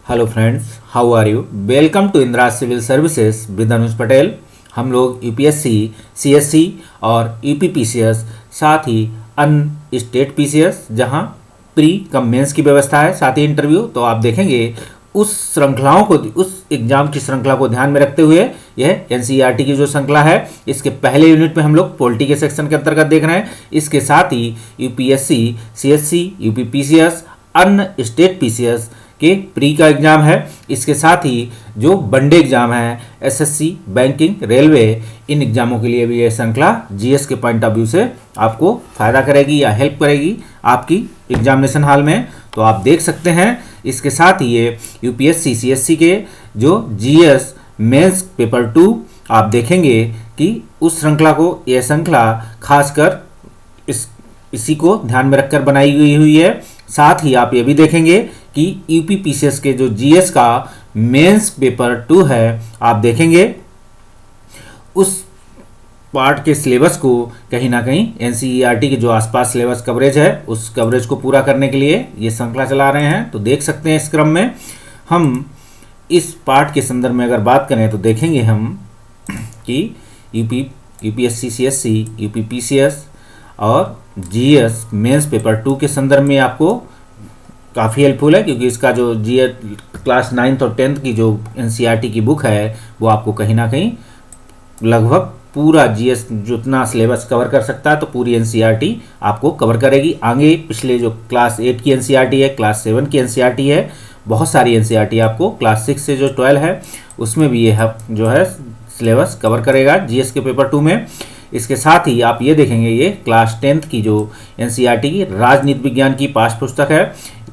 Hello friends, how are you? Welcome to Indira civil services with Anuj Patel. हम लोग UPSC, CSC और UPPCS, साथ ही अन्य स्टेट पीसीएस जहां प्री कम मेंस की व्यवस्था है, साथ ही इंटरव्यू, तो आप देखेंगे उस श्रृंखलाओं को, उस एग्जाम की श्रृंखला को ध्यान में रखते हुए यह एनसीईआरटी की जो श्रृंखला है, इसके पहले यूनिट में हम लोग पॉलिटी के सेक्शन के अंतर्गत देख रहे हैं। इसके साथ ही यूपीएससी, सीएससी, यूपीपीसीएस, अन्य स्टेट पीसीएस के प्री का एग्जाम है। इसके साथ ही जो वनडे एग्जाम है, एसएससी, बैंकिंग, रेलवे, इन एग्जामों के लिए भी यह श्रृंखला जीएस के पॉइंट ऑफ व्यू से आपको फायदा करेगी या हेल्प करेगी आपकी एग्जामिनेशन हॉल में। तो आप देख सकते हैं। इसके साथ ही ये यूपीएससी, सीएससी के जो जीएस मेंस पेपर 2 आप देखेंगे कि उस श्रृंखला को, यह श्रृंखला खासकर इसी को ध्यान में रखकर बनाई गई हुई है। साथ ही आप ये भी देखेंगे कि यूपीपीसीएस के जो जीएस का मेंस पेपर 2 है, आप देखेंगे उस पार्ट के सिलेबस को कहीं ना कहीं एनसीईआरटी के जो आसपास सिलेबस कवरेज है, उस कवरेज को पूरा करने के लिए ये श्रृंखला चला रहे हैं। तो देख सकते हैं इस क्रम में हम इस पार्ट के संदर्भ में अगर बात करें तो देखेंगे हम कि यूपीएससी, सीएससी, यूपीपीसीएस और जीएस मेंस पेपर 2 के संदर्भ में आपको काफ़ी हेल्पफुल है, क्योंकि इसका जो जीएस क्लास 9th और 10th की जो एनसीईआरटी की बुक है, वो आपको कहीं ना कहीं लगभग पूरा जीएस जितना सिलेबस कवर कर सकता है, तो पूरी एनसीईआरटी आपको कवर करेगी। आगे पिछले जो क्लास 8 की एनसीईआरटी है, क्लास 7 की एनसीईआरटी है, बहुत सारी एनसीईआरटी आपको क्लास 6 से जो 12 है उसमें भी ये जो है सिलेबस कवर करेगा जीएस के पेपर 2 में। इसके साथ ही आप ये देखेंगे, ये क्लास 10th की जो एनसीईआरटी की राजनीति विज्ञान की पाठ्य पुस्तक है।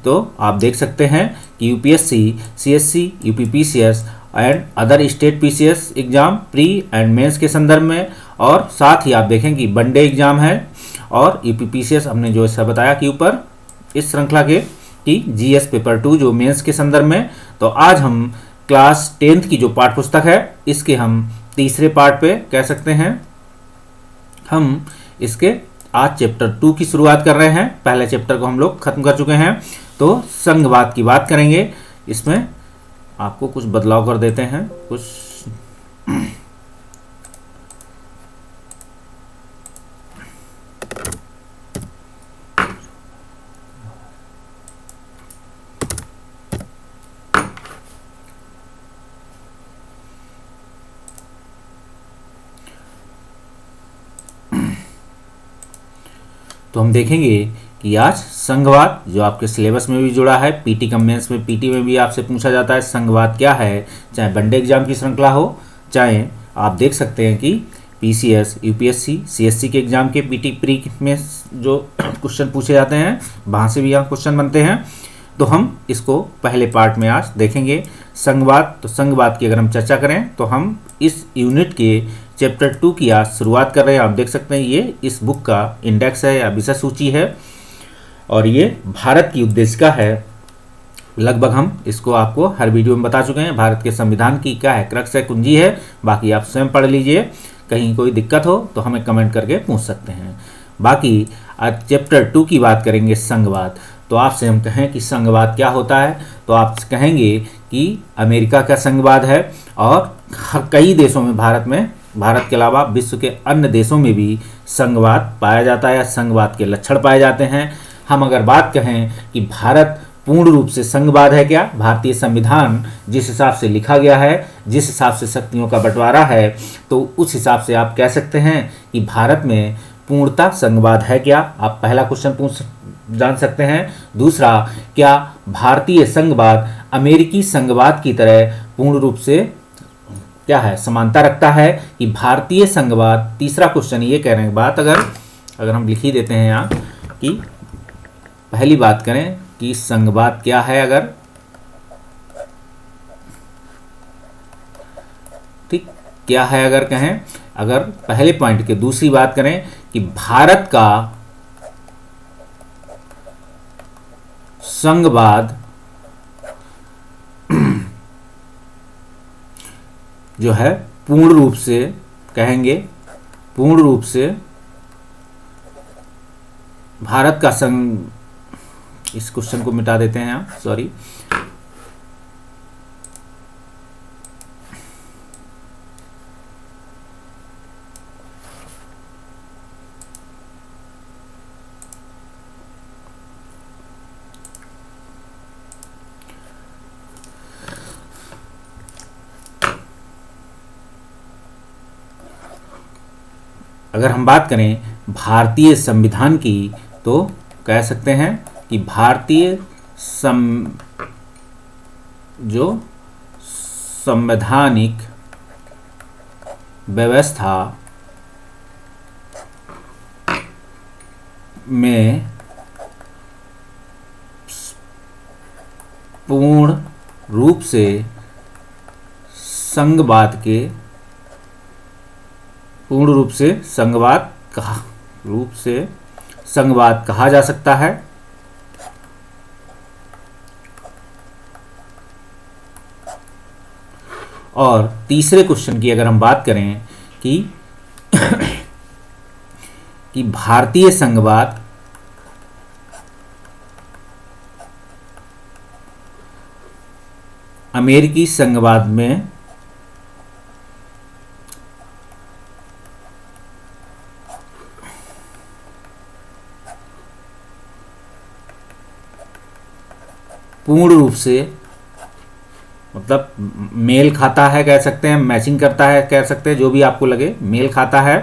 तो आप देख सकते हैं कि UPSC, CSC, UPPCS and other state PCS exam pre and mains के संदर्भ में, और साथ ही आप देखें कि वनडे एग्जाम है और यूपीपीसीएस हमने जो ऐसा बताया कि ऊपर इस श्रृंखला के कि जीएस पेपर 2 जो मेंस के संदर्भ में। तो आज हम क्लास 10th की जो पाठ्य पुस्तक है, इसके हम तीसरे पार्ट पे कह सकते हैं हम इसके आज चैप्टर 2 की शुरुआत कर रहे हैं। पहले चैप्टर को हम लोग खत्म कर चुके हैं। तो संघवाद की बात करेंगे। इसमें आपको कुछ बदलाव कर देते हैं, कुछ तो हम देखेंगे कि आज संघवाद जो आपके सिलेबस में भी जुड़ा है, पीटी कम मेंस में, पीटी में भी आपसे पूछा जाता है संघवाद क्या है, चाहे वनडे एग्जाम की श्रृंखला हो, चाहे आप देख सकते हैं कि पीसीएस, यूपीएससी, सीएससी के एग्जाम के पीटी प्री में जो क्वेश्चन पूछे जाते हैं, वहाँ से भी यहाँ क्वेश्चन बनते हैं। तो हम इसको पहले पार्ट में आज देखेंगे संघवाद। तो संघवाद की अगर हम चर्चा करें तो हम इस यूनिट के चैप्टर 2 की आज शुरुआत कर रहे हैं। आप देख सकते हैं ये इस बुक का इंडेक्स है या विषय सूची है, और ये भारत की उद्देशिका है। लगभग हम इसको आपको हर वीडियो में बता चुके हैं। भारत के संविधान की क्या है, क्रक्स है, कुंजी है। बाकी आप स्वयं पढ़ लीजिए, कहीं कोई दिक्कत हो तो हमें कमेंट करके पूछ सकते हैं। बाकी आज चैप्टर 2 की बात करेंगे संघवाद। तो आपसे हम कहें कि संघवाद क्या होता है, तो आप कहेंगे कि अमेरिका का संघवाद है, और कई देशों में, भारत के अलावा विश्व के अन्य देशों में भी संघवाद पाया जाता है, संघवाद के लक्षण पाए जाते हैं। हम अगर बात कहें कि भारत पूर्ण रूप से संघवाद है क्या, भारतीय संविधान जिस हिसाब से लिखा गया है, जिस हिसाब से शक्तियों का बंटवारा है, तो उस हिसाब से आप कह सकते हैं कि भारत में पूर्णता संघवाद है क्या। आप पहला क्वेश्चन जान सकते हैं। दूसरा, क्या भारतीय संघवाद अमेरिकी संघवाद की तरह पूर्ण रूप से क्या है, समानता रखता है कि भारतीय संघवाद। तीसरा क्वेश्चन ये कहने के बाद अगर हम लिख ही देते हैं यहाँ कि पहली बात करें कि संघवाद क्या है, अगर ठीक क्या है अगर कहें, अगर पहले पॉइंट के दूसरी बात करें कि भारत का संघवाद जो है पूर्ण रूप से, कहेंगे पूर्ण रूप से भारत का संघ, इस क्वेश्चन को मिटा देते हैं आप, सॉरी, अगर हम बात करें भारतीय संविधान की तो कह सकते हैं कि भारतीय जो संवैधानिक व्यवस्था में पूर्ण रूप से संघवाद कहा जा सकता है। और तीसरे क्वेश्चन की अगर हम बात करें कि भारतीय संघवाद अमेरिकी संघवाद में पूर्ण रूप से मतलब मेल खाता है, कह सकते हैं मैचिंग करता है, कह सकते हैं जो भी आपको लगे, मेल खाता है,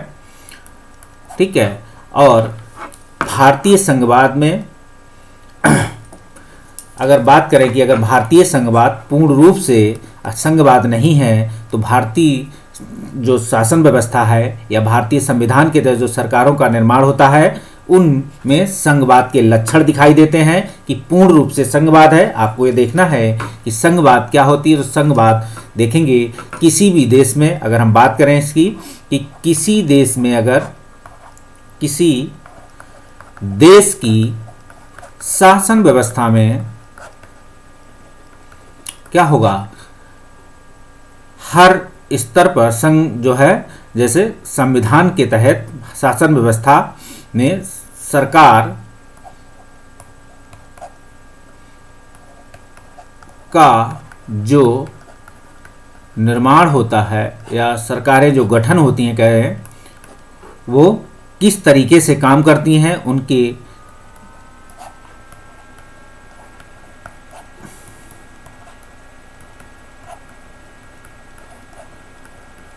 ठीक है। और भारतीय संघवाद में अगर बात करें कि अगर भारतीय संघवाद पूर्ण रूप से संघवाद नहीं है तो भारतीय जो शासन व्यवस्था है या भारतीय संविधान के तहत जो सरकारों का निर्माण होता है उनमें संघवाद के लक्षण दिखाई देते हैं कि पूर्ण रूप से संघवाद है। आपको ये देखना है कि संघवाद क्या होती है। तो संघवाद देखेंगे किसी भी देश में, अगर हम बात करें इसकी कि किसी देश में अगर किसी देश की शासन व्यवस्था में क्या होगा, हर स्तर पर संघ जो है, जैसे संविधान के तहत शासन व्यवस्था में सरकार का जो निर्माण होता है या सरकारें जो गठन होती हैं, कहें वो किस तरीके से काम करती हैं, उनके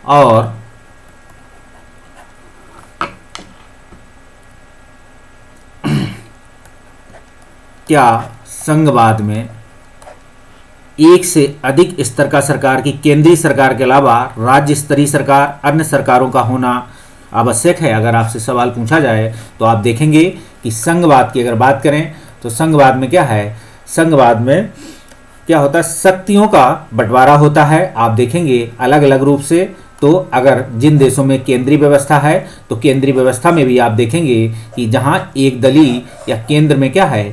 और क्या संघवाद में एक से अधिक स्तर का सरकार की केंद्रीय सरकार के अलावा राज्य स्तरीय सरकार अन्य सरकारों का होना आवश्यक है। अगर आपसे सवाल पूछा जाए तो आप देखेंगे कि संघवाद की अगर बात करें तो संघवाद में क्या है, संघवाद में क्या होता है, शक्तियों का बंटवारा होता है। आप देखेंगे अलग अलग रूप से। तो अगर जिन देशों में केंद्रीय व्यवस्था है तो केंद्रीय व्यवस्था में भी आप देखेंगे कि जहां एक दलीय या केंद्र में क्या है,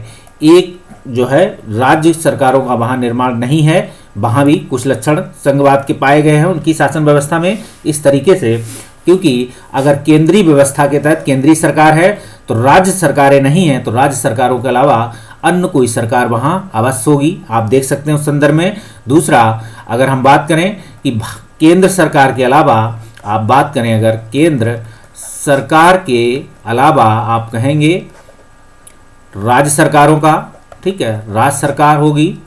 एक जो है राज्य सरकारों का वहां निर्माण नहीं है, वहां भी कुछ लक्षण संघवाद के पाए गए हैं उनकी शासन व्यवस्था में इस तरीके से। क्योंकि अगर केंद्रीय व्यवस्था के तहत केंद्रीय सरकार है तो राज्य सरकारें नहीं हैं, तो राज्य सरकारों के अलावा अन्य कोई सरकार वहां अवश्य होगी। आप देख सकते हैं उस संदर्भ में। दूसरा, अगर हम बात करें कि केंद्र सरकार के अलावा आप बात करें, अगर केंद्र सरकार के अलावा आप कहेंगे राज्य सरकारों का, ठीक है, राज्य सरकार होगी।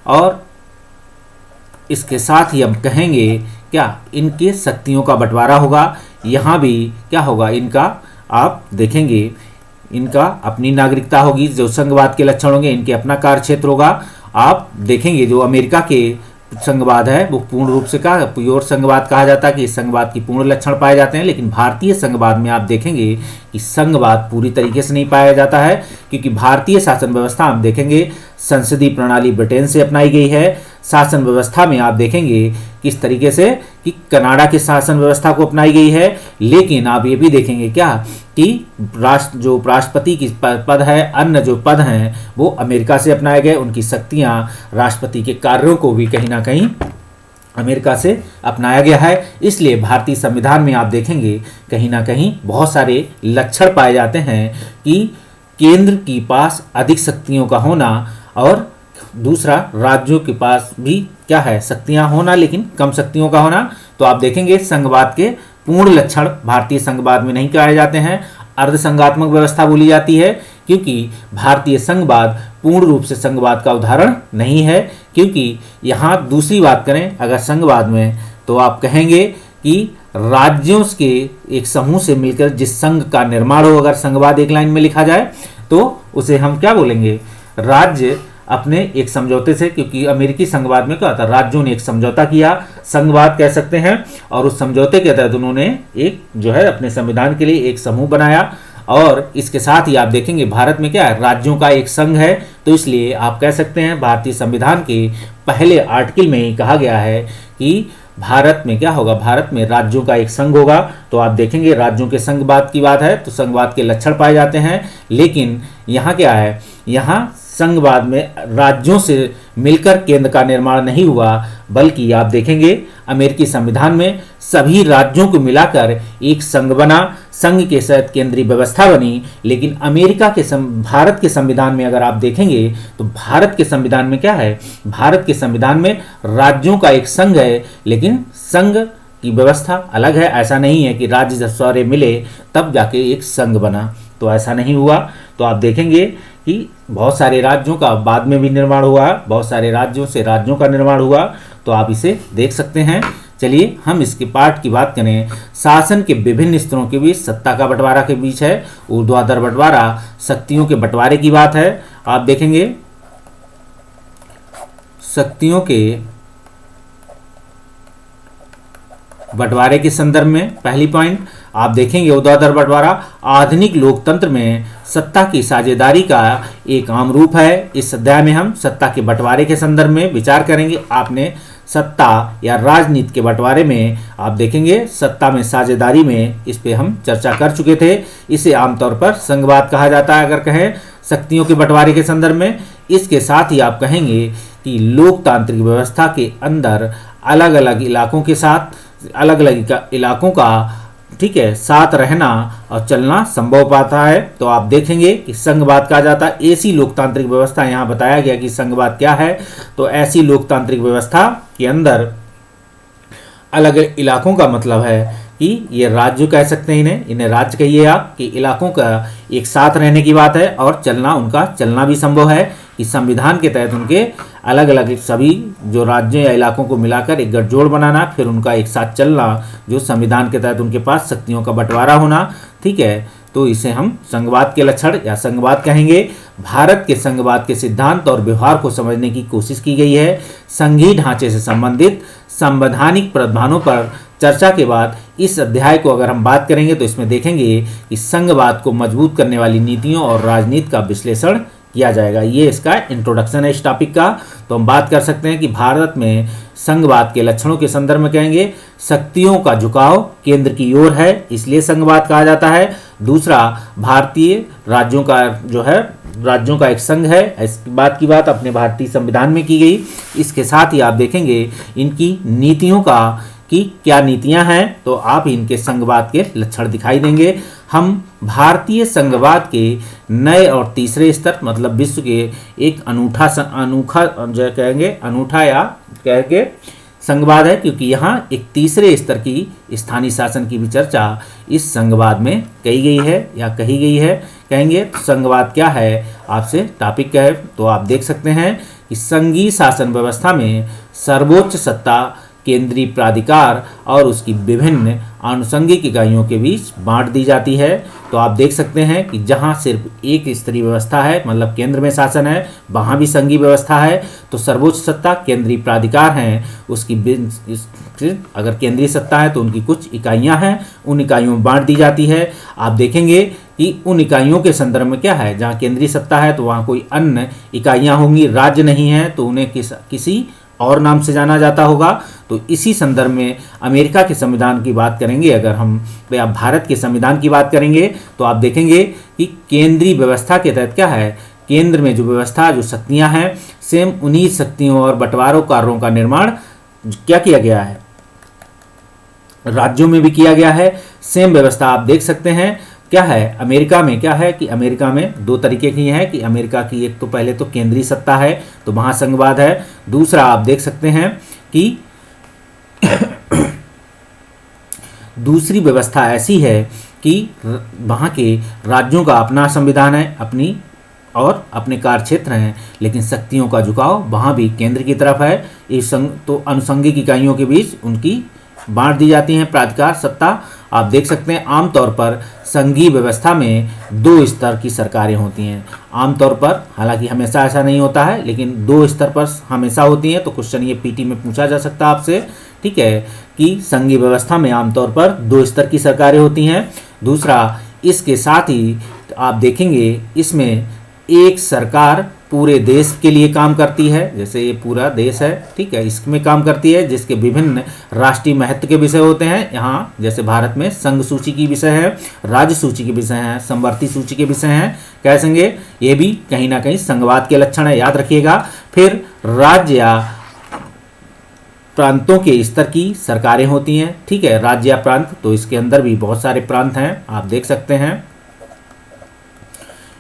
और इसके साथ ही हम कहेंगे क्या, इनके शक्तियों का बंटवारा होगा। यहाँ भी क्या होगा, इनका आप देखेंगे इनका अपनी नागरिकता होगी। जो संघवाद के लक्षण होंगे, इनके अपना कार्य क्षेत्र होगा। आप देखेंगे जो अमेरिका के संघवाद है वो पूर्ण रूप से क्या, प्योर संघवाद कहा जाता है कि इस संघवाद की पूर्ण लक्षण पाए जाते हैं। लेकिन भारतीय संघवाद में आप देखेंगे कि संघवाद पूरी तरीके से नहीं पाया जाता है, क्योंकि भारतीय शासन व्यवस्था हम देखेंगे संसदीय प्रणाली ब्रिटेन से अपनाई गई है। शासन व्यवस्था में आप देखेंगे किस तरीके से कि कनाडा के शासन व्यवस्था को अपनाई गई है। लेकिन आप ये भी देखेंगे क्या कि जो राष्ट्रपति की पद है, अन्य जो पद हैं वो अमेरिका से अपनाए गए। उनकी शक्तियां, राष्ट्रपति के कार्यों को भी कहीं ना कहीं अमेरिका से अपनाया गया है। इसलिए भारतीय संविधान में आप देखेंगे कहीं ना कहीं बहुत सारे लक्षण पाए जाते हैं कि केंद्र के पास अधिक शक्तियों का होना और दूसरा राज्यों के पास भी क्या है, शक्तियां होना, लेकिन कम शक्तियों का होना। तो आप देखेंगे संघवाद के पूर्ण लक्षण भारतीय संघवाद में नहीं पाए जाते हैं। अर्धसंघात्मक व्यवस्था बोली जाती है क्योंकि भारतीय संघवाद पूर्ण रूप से संघवाद का उदाहरण नहीं है। क्योंकि यहाँ दूसरी बात करें अगर संघवाद में, तो आप कहेंगे कि राज्यों के एक समूह से मिलकर जिस संघ का निर्माण हो, अगर संघवाद एक लाइन में लिखा जाए तो उसे हम क्या बोलेंगे, राज्य अपने एक समझौते से, क्योंकि अमेरिकी संघवाद में क्या था, राज्यों ने एक समझौता किया, संघवाद कह सकते हैं, और उस समझौते के तहत उन्होंने एक जो है अपने संविधान के लिए एक समूह बनाया। और इसके साथ ही आप देखेंगे भारत में क्या है, राज्यों का एक संघ है, तो इसलिए आप कह सकते हैं भारतीय संविधान के पहले आर्टिकल में ही कहा गया है कि भारत में क्या होगा, भारत में राज्यों का एक संघ होगा। तो आप देखेंगे राज्यों के संघवाद की बात है तो संघवाद के लक्षण पाए जाते हैं, लेकिन यहाँ क्या है, यहाँ संघवाद में राज्यों से मिलकर केंद्र का निर्माण नहीं हुआ, बल्कि आप देखेंगे अमेरिकी संविधान में सभी राज्यों को मिलाकर एक संघ बना, संघ के साथ केंद्रीय व्यवस्था बनी। लेकिन अमेरिका के भारत के संविधान में अगर आप देखेंगे तो भारत के संविधान में क्या है, भारत के संविधान में राज्यों का एक संघ है, लेकिन संघ की व्यवस्था अलग है। ऐसा नहीं है कि राज्य जब सारे मिले तब जाके एक संघ बना, तो ऐसा नहीं हुआ। तो आप देखेंगे कि बहुत सारे राज्यों का बाद में भी निर्माण हुआ, बहुत सारे राज्यों से राज्यों का निर्माण हुआ, तो आप इसे देख सकते हैं। चलिए हम इसके पार्ट की बात करें। शासन के विभिन्न स्तरों के बीच सत्ता का बंटवारा के बीच है, ऊर्ध्वाधर बंटवारा शक्तियों के बंटवारे की बात है। आप देखेंगे शक्तियों के बंटवारे के संदर्भ में पहली पॉइंट आप देखेंगे ऊर्ध्वाधर बंटवारा आधुनिक लोकतंत्र में सत्ता की साझेदारी का एक आम रूप है। इस अध्याय में हम सत्ता के बंटवारे के संदर्भ में विचार करेंगे। आपने सत्ता या राजनीति के बंटवारे में आप देखेंगे सत्ता में साझेदारी में इस पे हम चर्चा कर चुके थे। इसे आमतौर पर संघवाद कहा जाता है अगर कहें शक्तियों के बंटवारे के संदर्भ में। इसके साथ ही आप कहेंगे कि लोकतांत्रिक व्यवस्था के अंदर अलग अलग इलाकों के साथ अलग अलग इलाकों का ठीक है साथ रहना और चलना संभव पाता है। तो आप देखेंगे कि संघवाद कहा जाता है। ऐसी लोकतांत्रिक व्यवस्था यहाँ बताया गया कि संघवाद क्या है, तो ऐसी लोकतांत्रिक व्यवस्था के अंदर अलग इलाकों का मतलब है कि ये राज्य कह सकते हैं, इन्हें राज्य कहिए आप, कि इलाकों का एक साथ रहने की बात है और चलना उनका चलना भी संभव है कि संविधान के तहत उनके अलग अलग सभी जो राज्यों या इलाकों को मिलाकर एक गठजोड़ बनाना, फिर उनका एक साथ चलना, जो संविधान के तहत उनके पास शक्तियों का बंटवारा होना। ठीक है, तो इसे हम संघवाद के लक्षण या संघवाद कहेंगे। भारत के संघवाद के सिद्धांत और व्यवहार को समझने की कोशिश की गई है। संघीय ढांचे से संबंधित संवैधानिक प्रावधानों पर चर्चा के बाद इस अध्याय को अगर हम बात करेंगे तो इसमें देखेंगे कि संघवाद को मजबूत करने वाली नीतियों और राजनीति का विश्लेषण किया जाएगा। ये इसका इंट्रोडक्शन है इस टॉपिक का। तो हम बात कर सकते हैं कि भारत में संघवाद के लक्षणों के संदर्भ में कहेंगे शक्तियों का झुकाव केंद्र की ओर है, इसलिए संघवाद कहा जाता है। दूसरा, भारतीय राज्यों का जो है राज्यों का एक संघ है, इस बात की बात अपने भारतीय संविधान में की गई। इसके साथ ही आप देखेंगे इनकी नीतियों का कि क्या नीतियां हैं, तो आप इनके संघवाद के लक्षण दिखाई देंगे। हम भारतीय संघवाद के नए और तीसरे स्तर मतलब विश्व के एक अनूठा जो कहेंगे अनूठा या कह के संघवाद है, क्योंकि यहाँ एक तीसरे स्तर की स्थानीय शासन की भी चर्चा इस संघवाद में कही गई है या कही गई है। कहेंगे तो संघवाद क्या है, आपसे टॉपिक क्या है, तो आप देख सकते हैं कि संघीय शासन व्यवस्था में सर्वोच्च सत्ता केंद्रीय प्राधिकार और उसकी विभिन्न आनुषंगिक इकाइयों के बीच बांट दी जाती है। तो आप देख सकते हैं कि जहां सिर्फ एक स्तरीय व्यवस्था है मतलब केंद्र में शासन है, वहां भी संघीय व्यवस्था है, तो सर्वोच्च सत्ता केंद्रीय प्राधिकार हैं, उसकी अगर केंद्रीय सत्ता है तो उनकी कुछ इकाइयां हैं, उन इकाइयों में बांट दी जाती है। आप देखेंगे कि उन इकाइयों के संदर्भ में क्या है, जहाँ केंद्रीय सत्ता है तो वहाँ कोई अन्य इकाइयाँ होंगी, राज्य नहीं है तो उन्हें किसी और नाम से जाना जाता होगा। तो इसी संदर्भ में अमेरिका के संविधान की बात करेंगे, अगर हम या भारत के संविधान की बात करेंगे तो आप देखेंगे कि केंद्रीय व्यवस्था के तहत क्या है, केंद्र में जो व्यवस्था जो शक्तियां हैं सेम उन्हीं शक्तियों और बंटवारों कार्यों का निर्माण क्या किया गया है, राज्यों में भी किया गया है। सेम व्यवस्था आप देख सकते हैं क्या है अमेरिका में, क्या है कि अमेरिका में दो तरीके की है कि अमेरिका की एक तो पहले तो केंद्रीय सत्ता है तो वहाँ संघवाद है, दूसरा आप देख सकते हैं कि दूसरी व्यवस्था ऐसी है कि वहाँ के राज्यों का अपना संविधान है, अपनी और अपने कार्य क्षेत्र हैं, लेकिन शक्तियों का झुकाव वहाँ भी केंद्र की तरफ है। इस तो अनुषंगिक इकाइयों के बीच उनकी बांट दी जाती हैं प्राधिकार सत्ता। आप देख सकते हैं आमतौर पर संघीय व्यवस्था में 2 स्तर की सरकारें होती हैं। आमतौर पर, हालांकि हमेशा ऐसा नहीं होता है, लेकिन 2 स्तर पर हमेशा होती हैं। तो क्वेश्चन ये पीटी में पूछा जा सकता है आपसे, ठीक है, कि संघीय व्यवस्था में आमतौर पर 2 स्तर की सरकारें होती हैं। दूसरा, इसके साथ ही आप देखेंगे इसमें एक सरकार पूरे देश के लिए काम करती है, जैसे ये पूरा देश है, ठीक है, इसमें काम करती है, जिसके विभिन्न राष्ट्रीय महत्व के विषय होते हैं। यहाँ जैसे भारत में संघ सूची की विषय है, राज्य सूची के विषय हैं, समवर्ती सूची के विषय हैं, कह सकेंगे ये भी कहीं ना कहीं संघवाद के लक्षण है, याद रखिएगा। फिर राज्य या प्रांतों के स्तर की सरकारें होती हैं, ठीक है, राज्य या प्रांत, तो इसके अंदर भी बहुत सारे प्रांत हैं, आप देख सकते हैं।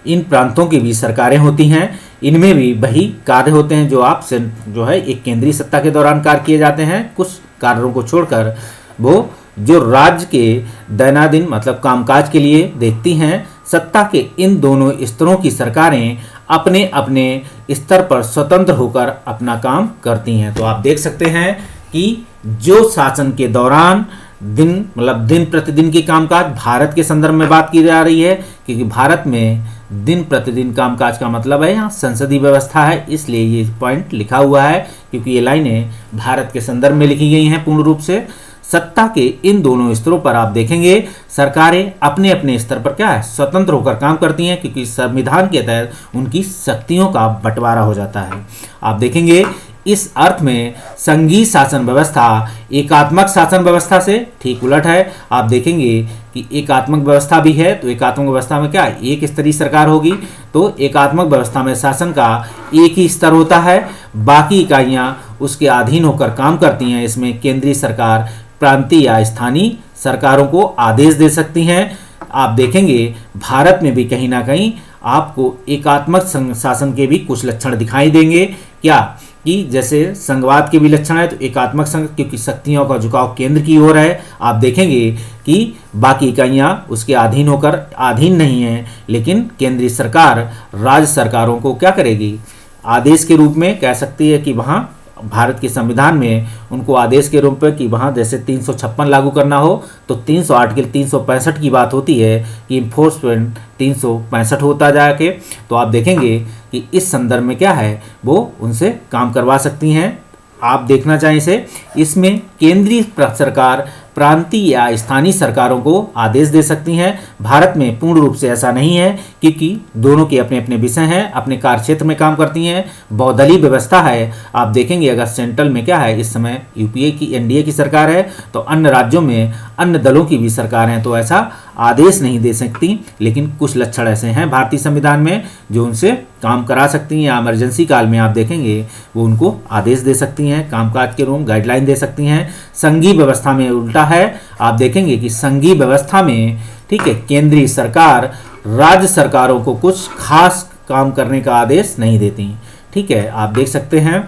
इन प्रांतों की भी सरकारें होती हैं, इनमें भी वही कार्य होते हैं जो आप जो है एक केंद्रीय सत्ता के दौरान कार्य किए जाते हैं। कुछ कार्यों को छोड़कर वो जो राज्य के दैनंदिन मतलब कामकाज के लिए देखती हैं। सत्ता के इन दोनों स्तरों की सरकारें अपने अपने स्तर पर स्वतंत्र होकर अपना काम करती हैं। तो आप देख सकते हैं कि जो शासन के दौरान दिन प्रतिदिन के कामकाज, भारत के संदर्भ में बात की जा रही है, क्योंकि भारत में दिन प्रतिदिन कामकाज का मतलब है यहाँ संसदीय व्यवस्था है, इसलिए ये पॉइंट लिखा हुआ है, क्योंकि ये लाइनें भारत के संदर्भ में लिखी गई हैं पूर्ण रूप से। सत्ता के इन दोनों स्तरों पर आप देखेंगे सरकारें अपने अपने स्तर पर क्या है स्वतंत्र होकर काम करती हैं, क्योंकि संविधान के तहत उनकी शक्तियों का बंटवारा हो जाता है। आप देखेंगे इस अर्थ में संघीय शासन व्यवस्था एकात्मक शासन व्यवस्था से ठीक उलट है। आप देखेंगे कि एकात्मक व्यवस्था भी है, तो एकात्मक व्यवस्था में क्या है, एक स्तरीय सरकार होगी। तो एकात्मक व्यवस्था में शासन का एक ही स्तर होता है, बाकी इकाइयां उसके अधीन होकर काम करती हैं। इसमें केंद्रीय सरकार प्रांतीय या स्थानीय सरकारों को आदेश दे सकती हैं। आप देखेंगे भारत में भी कहीं ना कहीं आपको एकात्मक शासन के भी कुछ लक्षण दिखाई देंगे, क्या कि जैसे संघवाद के भी लक्षण है, तो एकात्मक संघ क्योंकि शक्तियों का झुकाव केंद्र की ओर है। आप देखेंगे कि बाकी इकाइयां उसके अधीन होकर अधीन नहीं है, लेकिन केंद्रीय सरकार राज्य सरकारों को क्या करेगी, आदेश के रूप में कह सकती है कि वहां भारत के संविधान में उनको आदेश के रूप में कि वहाँ जैसे 356 लागू करना हो, तो 308 के 365 की बात होती है कि इन्फोर्समेंट 365 होता जाके। तो आप देखेंगे कि इस संदर्भ में क्या है, वो उनसे काम करवा सकती हैं। आप देखना चाहें इसे, इसमें केंद्रीय सरकार प्रांतीय या स्थानीय सरकारों को आदेश दे सकती हैं। भारत में पूर्ण रूप से ऐसा नहीं है, क्योंकि दोनों के अपने अपने विषय हैं, अपने कार्यक्षेत्र में काम करती हैं। बहुदलीय व्यवस्था है। आप देखेंगे अगर सेंट्रल में क्या है, इस समय यूपीए की एनडीए की सरकार है, तो अन्य राज्यों में अन्य दलों की भी सरकार हैं, तो ऐसा आदेश नहीं दे सकती। लेकिन कुछ लक्षण ऐसे हैं भारतीय संविधान में जो उनसे काम करा सकती हैं, या इमरजेंसी काल में आप देखेंगे वो उनको आदेश दे सकती हैं, कामकाज के रूप गाइडलाइन दे सकती हैं। संघीय व्यवस्था में उल्टा है। आप देखेंगे कि संघीय व्यवस्था में ठीक है केंद्रीय सरकार राज्य सरकारों को कुछ खास काम करने का आदेश नहीं देती। ठीक है, आप देख सकते हैं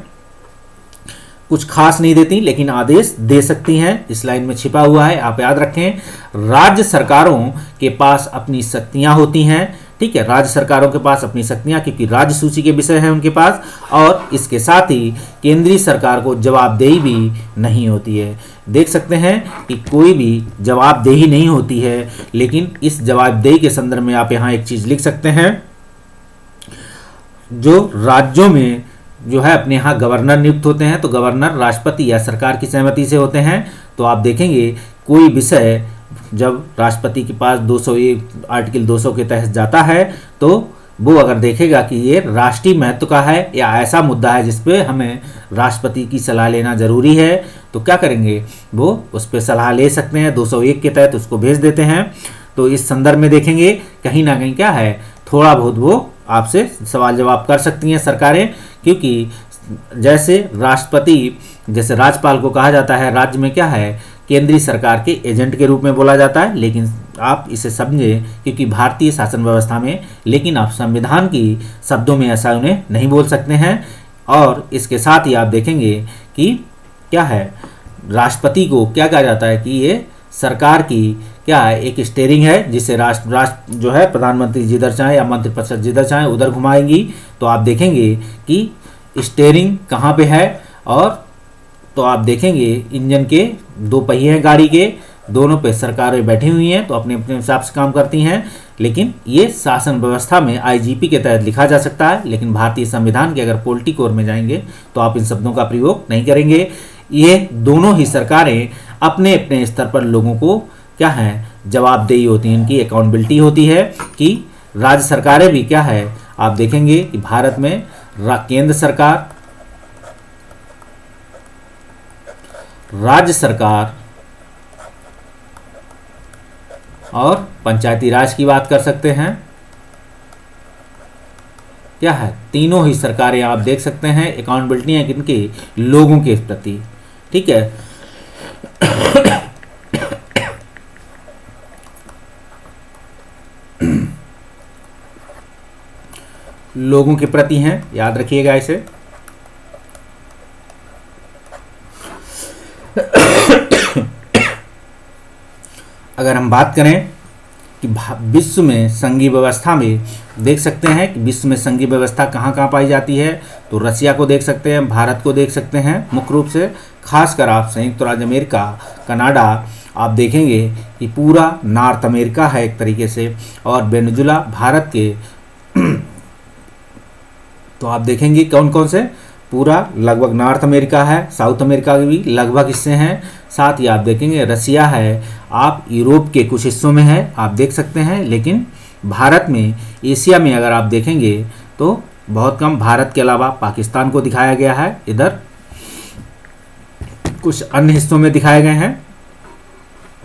कुछ खास नहीं देती, लेकिन आदेश दे सकती हैं। इस लाइन में छिपा हुआ है, आप याद रखें। राज्य सरकारों के पास अपनी शक्तियां होती हैं। ठीक है, राज्य सरकारों के पास अपनी शक्तियां, क्योंकि राज्य सूची के विषय हैं उनके पास, और इसके साथ ही केंद्रीय सरकार को जवाबदेही भी नहीं होती है। देख सकते हैं कि कोई भी जवाबदेही नहीं होती है, लेकिन इस जवाबदेही के संदर्भ में आप यहाँ एक चीज लिख सकते हैं, जो राज्यों में जो है अपने यहाँ गवर्नर नियुक्त होते हैं, तो गवर्नर राष्ट्रपति या सरकार की सहमति से होते हैं। तो आप देखेंगे कोई विषय जब राष्ट्रपति के पास 201 आर्टिकल 200 के तहत जाता है, तो वो अगर देखेगा कि ये राष्ट्रीय महत्व का है या ऐसा मुद्दा है जिसपे हमें राष्ट्रपति की सलाह लेना जरूरी है, तो क्या करेंगे, वो उस पर सलाह ले सकते हैं। 201 के तहत उसको भेज देते हैं। तो इस संदर्भ में देखेंगे कहीं ना कहीं क्या है, थोड़ा बहुत वो आपसे सवाल जवाब कर सकती हैं सरकारें, क्योंकि जैसे राष्ट्रपति जैसे राज्यपाल को कहा जाता है, राज्य में क्या है केंद्रीय सरकार के एजेंट के रूप में बोला जाता है, लेकिन आप इसे समझें क्योंकि भारतीय शासन व्यवस्था में, लेकिन आप संविधान की शब्दों में ऐसा उन्हें नहीं बोल सकते हैं। और इसके साथ ही आप देखेंगे कि क्या है, राष्ट्रपति को क्या कहा जाता है कि ये सरकार की क्या है एक स्टीयरिंग है, जिससे राष्ट्र जो है प्रधानमंत्री जिधर चाहे या मंत्रिपरिषद जिधर चाहे उधर घुमाएंगी। तो आप देखेंगे कि स्टीयरिंग कहाँ पे है और तो आप देखेंगे इंजन के दो पहिए हैं गाड़ी के, दोनों पे सरकारें बैठी हुई हैं तो अपने अपने हिसाब से काम करती हैं, लेकिन ये शासन व्यवस्था में आईजीपी के तहत लिखा जा सकता है। लेकिन भारतीय संविधान के अगर पोलिटी कोर में जाएंगे तो आप इन शब्दों का प्रयोग नहीं करेंगे। ये दोनों ही सरकारें अपने अपने स्तर पर लोगों को क्या है जवाबदेही होती है, इनकी अकाउंटेबिलिटी होती है कि राज्य सरकारें भी क्या है, आप देखेंगे कि भारत में केंद्र सरकार, राज्य सरकार और पंचायती राज की बात कर सकते हैं। क्या है, तीनों ही सरकारें आप देख सकते हैं अकाउंटेबिलिटी है किनकी, लोगों के प्रति। ठीक है, लोगों के प्रति हैं, याद रखिएगा इसे। अगर हम बात करें कि विश्व में संघीय व्यवस्था में देख सकते हैं कि विश्व में संघीय व्यवस्था कहाँ कहाँ पाई जाती है, तो रसिया को देख सकते हैं, भारत को देख सकते हैं मुख्य रूप से, खासकर आप संयुक्त राज्य अमेरिका, कनाडा आप देखेंगे कि पूरा नॉर्थ अमेरिका है एक तरीके से, और वेनेजुला भारत के तो आप देखेंगे कौन कौन से, पूरा लगभग नॉर्थ अमेरिका है, साउथ अमेरिका के भी लगभग हिस्से हैं, साथ ही आप देखेंगे रसिया है, आप यूरोप के कुछ हिस्सों में है आप देख सकते हैं, लेकिन भारत में, एशिया में अगर आप देखेंगे तो बहुत कम, भारत के अलावा पाकिस्तान को दिखाया गया है, इधर कुछ अन्य हिस्सों में दिखाए गए हैं,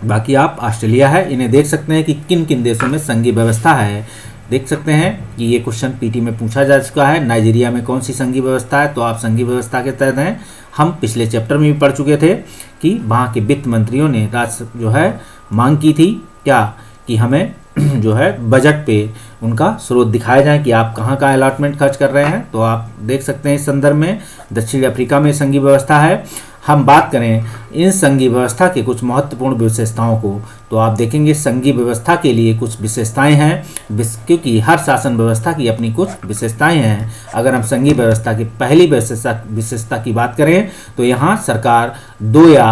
बाकी आप ऑस्ट्रेलिया है, इन्हें देख सकते हैं कि किन किन देशों में संघीय व्यवस्था है। देख सकते हैं कि ये क्वेश्चन पीटी में पूछा जा चुका है, नाइजीरिया में कौन सी संघीय व्यवस्था है, तो आप संघीय व्यवस्था के तहत हैं। हम पिछले चैप्टर में भी पढ़ चुके थे कि वहाँ के वित्त मंत्रियों ने जो है मांग की थी क्या, कि हमें जो है बजट पे उनका स्रोत दिखाया जाए कि आप कहाँ का अलॉटमेंट खर्च कर रहे हैं, तो आप देख सकते हैं इस संदर्भ में दक्षिण अफ्रीका में संघीय व्यवस्था है। हम बात करें इन संघीय व्यवस्था के कुछ महत्वपूर्ण विशेषताओं को, तो आप देखेंगे संघीय व्यवस्था के लिए कुछ विशेषताएं हैं, क्योंकि हर शासन व्यवस्था की अपनी कुछ विशेषताएं हैं। अगर हम संघीय व्यवस्था की पहली विशेषता की बात करें तो यहाँ सरकार दो या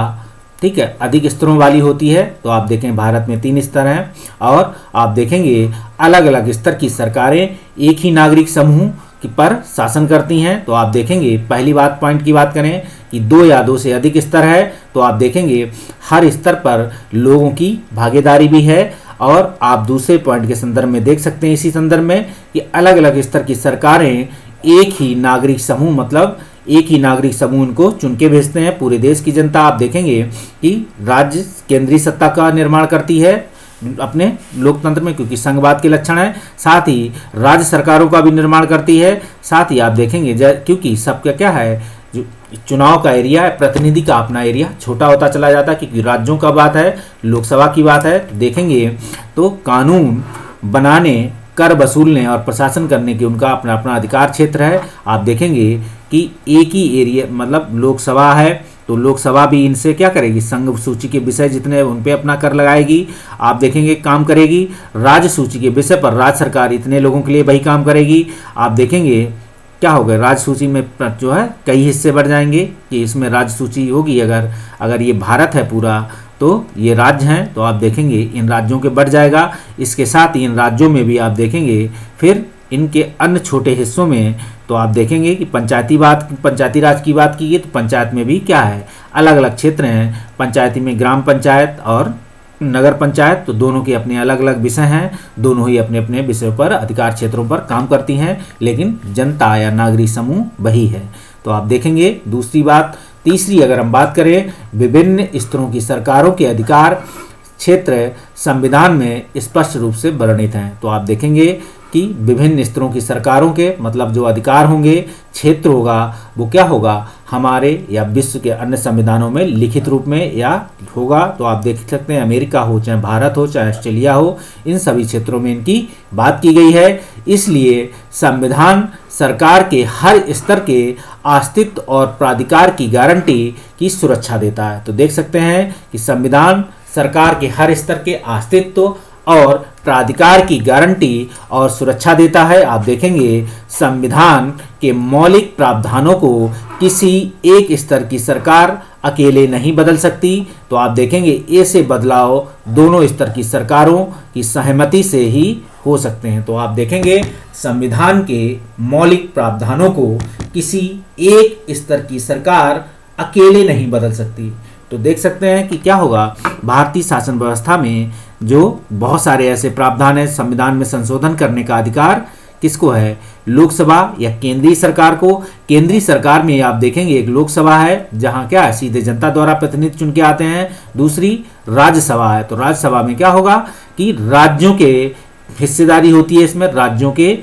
ठीक है अधिक स्तरों वाली होती है, तो आप देखें भारत में 3 स्तर हैं, और आप देखेंगे अलग अलग स्तर की सरकारें एक ही नागरिक समूह पर शासन करती हैं। तो आप देखेंगे पहली बात पॉइंट की बात करें कि 2 या 2 से अधिक स्तर है, तो आप देखेंगे हर स्तर पर लोगों की भागीदारी भी है, और आप दूसरे पॉइंट के संदर्भ में देख सकते हैं इसी संदर्भ में कि अलग अलग स्तर की सरकारें एक ही नागरिक समूह, मतलब एक ही नागरिक समूह इनको चुन के भेजते हैं। पूरे देश की जनता आप देखेंगे कि राज्य केंद्रीय सत्ता का निर्माण करती है अपने लोकतंत्र में, क्योंकि संघवाद के लक्षण है, साथ ही राज्य सरकारों का भी निर्माण करती है। साथ ही आप देखेंगे क्योंकि सबका क्या है, जो चुनाव का एरिया है, प्रतिनिधि का अपना एरिया छोटा होता चला जाता है, क्योंकि राज्यों का बात है, लोकसभा की बात है, देखेंगे तो कानून बनाने, कर वसूलने और प्रशासन करने की उनका अपना अपना अधिकार क्षेत्र है। आप देखेंगे कि एक ही एरिया, मतलब लोकसभा है तो लोकसभा भी इनसे क्या करेगी, संघ सूची के विषय जितने उन पे अपना कर लगाएगी, आप देखेंगे काम करेगी। राज्य सूची के विषय पर राज्य सरकार इतने लोगों के लिए वही काम करेगी। आप देखेंगे क्या होगा, राज्य सूची में जो है कई हिस्से बढ़ जाएंगे कि इसमें राज्य सूची होगी, अगर ये भारत है पूरा तो ये राज्य हैं, तो आप देखेंगे इन राज्यों के बढ़ जाएगा। इसके साथ ही इन राज्यों में भी आप देखेंगे फिर इनके अन्य छोटे हिस्सों में, तो आप देखेंगे कि पंचायती राज की बात की गई तो पंचायत में भी क्या है, अलग अलग क्षेत्र हैं। पंचायती में ग्राम पंचायत और नगर पंचायत, तो दोनों के अपने अलग अलग विषय हैं, दोनों ही अपने अपने विषयों पर अधिकार क्षेत्रों पर काम करती हैं, लेकिन जनता या नागरिक समूह वही है। तो आप देखेंगे दूसरी बात। तीसरी अगर हम बात करें, विभिन्न स्तरों की सरकारों के अधिकार क्षेत्र संविधान में स्पष्ट रूप से वर्णित हैं। तो आप देखेंगे कि विभिन्न स्तरों की सरकारों के मतलब जो अधिकार होंगे, क्षेत्र होगा, वो क्या होगा, हमारे या विश्व के अन्य संविधानों में लिखित रूप में या होगा। तो आप देख सकते हैं अमेरिका हो, चाहे भारत हो, चाहे ऑस्ट्रेलिया हो, इन सभी क्षेत्रों में इनकी बात की गई है। इसलिए संविधान सरकार के हर स्तर के अस्तित्व और प्राधिकार की गारंटी की सुरक्षा देता है। तो देख सकते हैं कि संविधान सरकार के हर स्तर के अस्तित्व और प्राधिकार की गारंटी और सुरक्षा देता है। आप देखेंगे संविधान के मौलिक प्रावधानों को किसी एक स्तर की सरकार अकेले नहीं बदल सकती। तो आप देखेंगे ऐसे बदलाव दोनों स्तर की सरकारों की सहमति से ही हो सकते हैं। तो आप देखेंगे संविधान के मौलिक प्रावधानों को किसी एक स्तर की सरकार अकेले नहीं बदल सकती। तो देख सकते हैं कि क्या होगा, भारतीय शासन व्यवस्था में जो बहुत सारे ऐसे प्रावधान है, संविधान में संशोधन करने का अधिकार किसको है, लोकसभा या केंद्रीय सरकार को। केंद्रीय सरकार में आप देखेंगे एक लोकसभा है जहां क्या है सीधे जनता द्वारा प्रतिनिधि चुन के आते हैं, दूसरी राज्यसभा है। तो राज्यसभा में क्या होगा कि राज्यों के हिस्सेदारी होती है, इसमें राज्यों के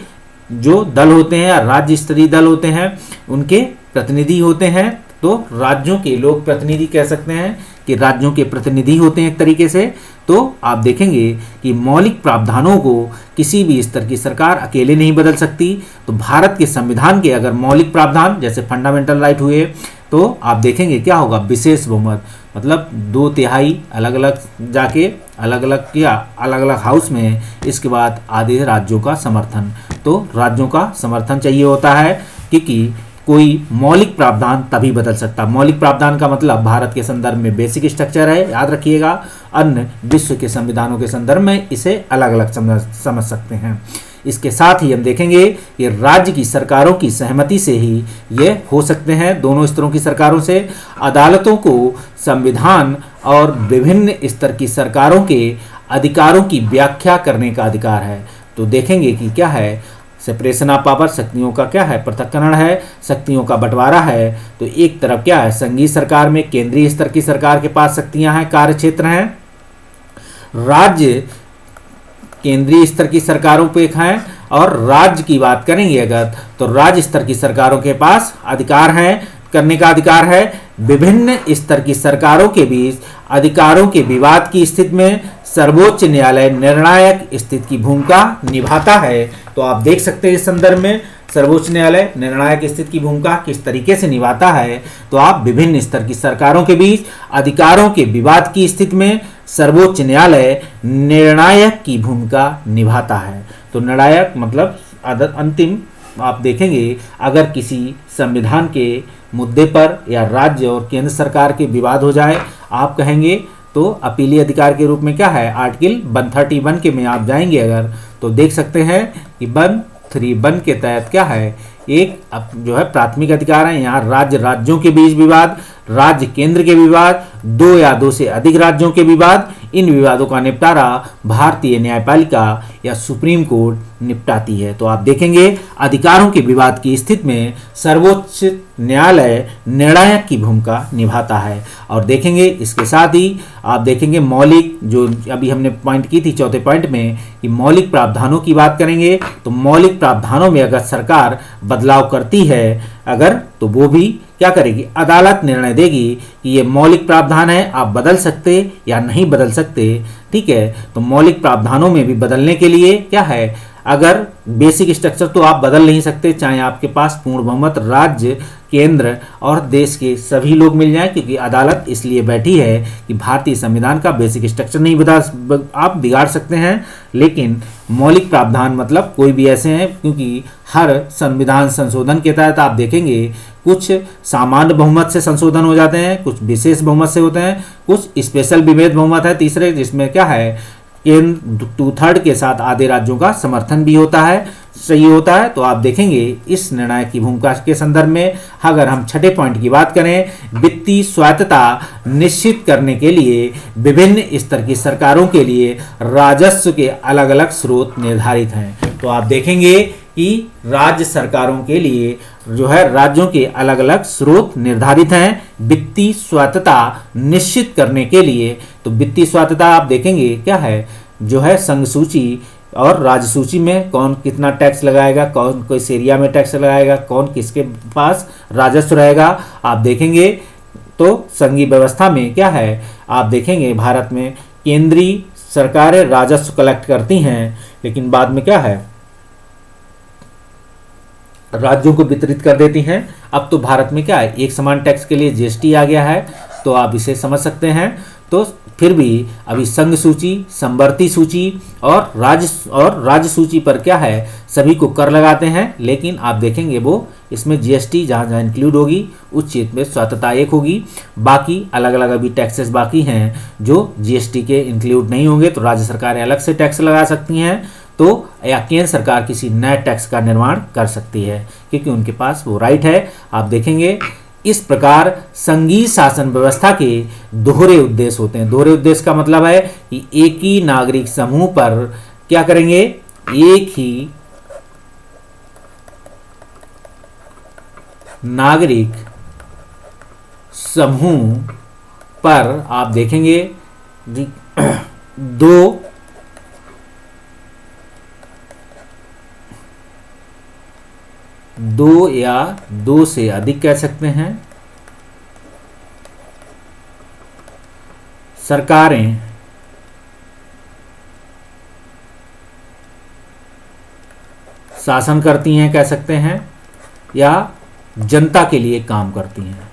जो दल होते हैं, राज्य स्तरीय दल होते हैं, उनके प्रतिनिधि होते हैं। तो राज्यों के लोक प्रतिनिधि कह सकते हैं कि राज्यों के प्रतिनिधि होते हैं एक तरीके से। तो आप देखेंगे कि मौलिक प्रावधानों को किसी भी स्तर की सरकार अकेले नहीं बदल सकती। तो भारत के संविधान के अगर मौलिक प्रावधान जैसे फंडामेंटल राइट हुए तो आप देखेंगे क्या होगा, विशेष बहुमत, मतलब 2/3 अलग अलग जाके अलग अलग किया अलग अलग हाउस में, इसके बाद आधे राज्यों का समर्थन। तो राज्यों का समर्थन चाहिए होता है क्योंकि कोई मौलिक प्रावधान तभी बदल सकता। मौलिक प्रावधान का मतलब भारत के संदर्भ में बेसिक स्ट्रक्चर है, याद रखिएगा। अन्य विश्व के संविधानों के संदर्भ में इसे अलग अलग समझ सकते हैं। इसके साथ ही हम देखेंगे कि राज्य की सरकारों की सहमति से ही ये हो सकते हैं, दोनों स्तरों की सरकारों से। अदालतों को संविधान और विभिन्न स्तर की सरकारों के अधिकारों की व्याख्या करने का अधिकार है। तो देखेंगे कि क्या है, सेपरेशन ऑफ पावर, शक्तियों का क्या है, पृथक्करण है, शक्तियों का बंटवारा है। तो एक तरफ क्या है, संघीय सरकार में केंद्रीय स्तर की सरकार के पास शक्तियां हैं, कार्य क्षेत्र हैं। राज्य केंद्रीय स्तर की सरकारों पे हैं, और राज्य की बात करेंगे अगर तो राज्य स्तर की सरकारों के पास अधिकार हैं, करने का अधिकार है। विभिन्न स्तर की सरकारों के बीच अधिकारों के विवाद की स्थिति में सर्वोच्च न्यायालय निर्णायक स्थिति की भूमिका निभाता है। तो आप देख सकते हैं इस संदर्भ में सर्वोच्च न्यायालय निर्णायक स्थिति की भूमिका किस तरीके से निभाता है। तो आप विभिन्न स्तर की सरकारों के बीच अधिकारों के विवाद की स्थिति में सर्वोच्च न्यायालय निर्णायक की भूमिका निभाता है। तो निर्णायक मतलब अंतिम। आप देखेंगे अगर किसी संविधान के मुद्दे पर या राज्य और केंद्र सरकार के विवाद हो जाए, आप कहेंगे तो अपीली अधिकार के रूप में क्या है, आर्टिकल 131 के में आप जाएंगे अगर तो देख सकते हैं कि 131 के तहत क्या है, एक जो है प्राथमिक अधिकार है। यहाँ राज्यों के बीच विवाद, राज्य केंद्र के विवाद, 2 या 2 से अधिक राज्यों के विवाद, इन विवादों का निपटारा भारतीय न्यायपालिका या सुप्रीम कोर्ट निपटाती है। तो आप देखेंगे अधिकारों के विवाद की स्थिति में सर्वोच्च न्यायालय निर्णायक की भूमिका निभाता है। और देखेंगे इसके साथ ही आप देखेंगे मौलिक, जो अभी हमने पॉइंट की थी चौथे पॉइंट में कि मौलिक प्रावधानों की बात करेंगे। तो मौलिक प्रावधानों में अगर सरकार बदलाव करती है अगर, तो वो भी क्या करेगी, अदालत निर्णय देगी कि ये मौलिक प्रावधान है, आप बदल सकते या नहीं बदल सकते। ठीक है, तो मौलिक प्रावधानों में भी बदलने के लिए क्या है, अगर बेसिक स्ट्रक्चर तो आप बदल नहीं सकते, चाहे आपके पास पूर्ण बहुमत राज्य, केंद्र और देश के सभी लोग मिल जाएं, क्योंकि अदालत इसलिए बैठी है कि भारतीय संविधान का बेसिक स्ट्रक्चर नहीं आप बिगाड़ सकते हैं। लेकिन मौलिक प्रावधान मतलब कोई भी ऐसे हैं, क्योंकि हर संविधान संशोधन के तहत आप देखेंगे कुछ सामान्य बहुमत से संशोधन हो जाते हैं, कुछ विशेष बहुमत से होते हैं, कुछ स्पेशल विभेद बहुमत है तीसरे, जिसमें क्या है केंद्र 2/3 के साथ आधे राज्यों का समर्थन भी होता है, सही होता है। तो आप देखेंगे इस निर्णय की भूमिका के संदर्भ में अगर हम छठे पॉइंट की बात करें, वित्तीय स्वायत्तता निश्चित करने के लिए विभिन्न स्तर की सरकारों के लिए राजस्व के अलग अलग स्रोत निर्धारित हैं। तो आप देखेंगे कि राज्य सरकारों के लिए जो है राज्यों के अलग अलग स्रोत निर्धारित हैं वित्तीय स्वायत्तता निश्चित करने के लिए। तो वित्तीय स्वायत्तता आप देखेंगे क्या है, जो है संघ सूची और राज्य सूची में कौन कितना टैक्स लगाएगा, कौन किस एरिया में टैक्स लगाएगा, कौन किसके पास राजस्व रहेगा, आप देखेंगे। तो संघीय व्यवस्था में क्या है, आप देखेंगे भारत में केंद्रीय सरकारें राजस्व कलेक्ट करती हैं, लेकिन बाद में क्या है राज्यों को वितरित कर देती हैं। अब तो भारत में क्या है, एक समान टैक्स के लिए जीएसटी आ गया है, तो आप इसे समझ सकते हैं। तो फिर भी अभी संघ सूची, समवर्ती सूची और राज्य सूची पर क्या है, सभी को कर लगाते हैं, लेकिन आप देखेंगे वो इसमें जीएसटी जहाँ जहाँ इंक्लूड होगी उस चीज में स्वतंत्रता एक होगी। बाकी अलग अलग अभी टैक्सेस बाकी हैं जो जीएसटी के इंक्लूड नहीं होंगे, तो राज्य सरकारें अलग से टैक्स लगा सकती हैं, तो या केंद्र सरकार किसी नए टैक्स का निर्माण कर सकती है, क्योंकि उनके पास वो राइट है। आप देखेंगे इस प्रकार संघीय शासन व्यवस्था के दोहरे उद्देश्य होते हैं। दोहरे उद्देश्य का मतलब है कि एक ही नागरिक समूह पर क्या करेंगे, एक ही नागरिक समूह पर आप देखेंगे दो या दो से अधिक कह सकते हैं सरकारें शासन करती हैं कह सकते हैं, या जनता के लिए काम करती हैं।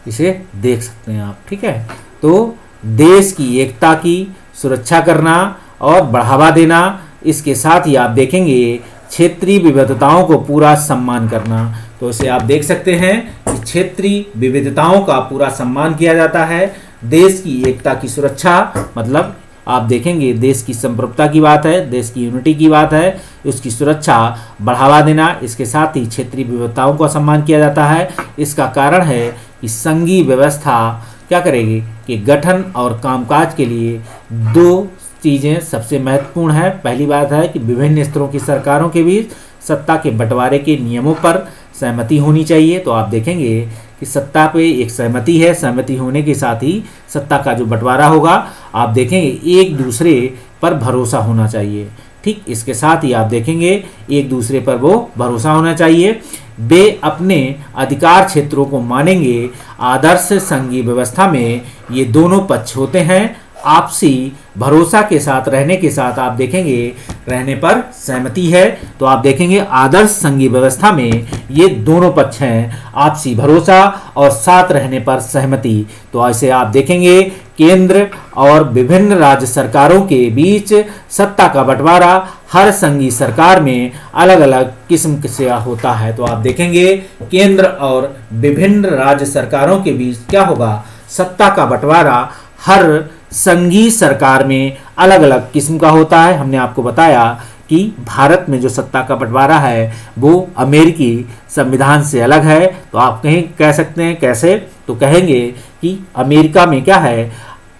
इसे देख सकते हैं आप, ठीक है। तो देश की एकता की सुरक्षा करना और बढ़ावा देना, इसके साथ ही आप देखेंगे क्षेत्रीय विविधताओं को पूरा सम्मान करना। तो इसे आप देख सकते हैं कि क्षेत्रीय विविधताओं का पूरा सम्मान किया जाता है। देश की एकता की सुरक्षा मतलब आप देखेंगे देश की संप्रभुता की बात है, देश की यूनिटी की बात है, उसकी सुरक्षा बढ़ावा देना, इसके साथ ही क्षेत्रीय विविधताओं का सम्मान किया जाता है। इसका कारण है कि संघीय व्यवस्था क्या करेगी कि गठन और कामकाज के लिए दो चीज़ें सबसे महत्वपूर्ण है। पहली बात है कि विभिन्न स्तरों की सरकारों के बीच सत्ता के बंटवारे के नियमों पर सहमति होनी चाहिए। तो आप देखेंगे कि सत्ता पे एक सहमति है, सहमति होने के साथ ही सत्ता का जो बंटवारा होगा, आप देखेंगे एक दूसरे पर भरोसा होना चाहिए। ठीक, इसके साथ ही आप देखेंगे एक दूसरे पर वो भरोसा होना चाहिए। वे अपने अधिकार क्षेत्रों को मानेंगे। आदर्श संघीय व्यवस्था में ये दोनों पक्ष होते हैं। आपसी भरोसा के साथ रहने के साथ आप देखेंगे रहने पर सहमति है। तो आप देखेंगे आदर्श संघीय व्यवस्था में ये दोनों पक्ष हैं, आपसी भरोसा और साथ रहने पर सहमति। तो ऐसे आप देखेंगे केंद्र और विभिन्न राज्य सरकारों के बीच सत्ता का बंटवारा हर संघीय सरकार में अलग अलग किस्म से होता है। तो आप देखेंगे केंद्र और विभिन्न राज्य सरकारों के बीच क्या होगा, सत्ता का बंटवारा हर संघीय सरकार में अलग अलग किस्म का होता है। हमने आपको बताया कि भारत में जो सत्ता का बंटवारा है वो अमेरिकी संविधान से अलग है। तो आप कहीं कह सकते हैं कैसे, तो कहेंगे कि अमेरिका में क्या है,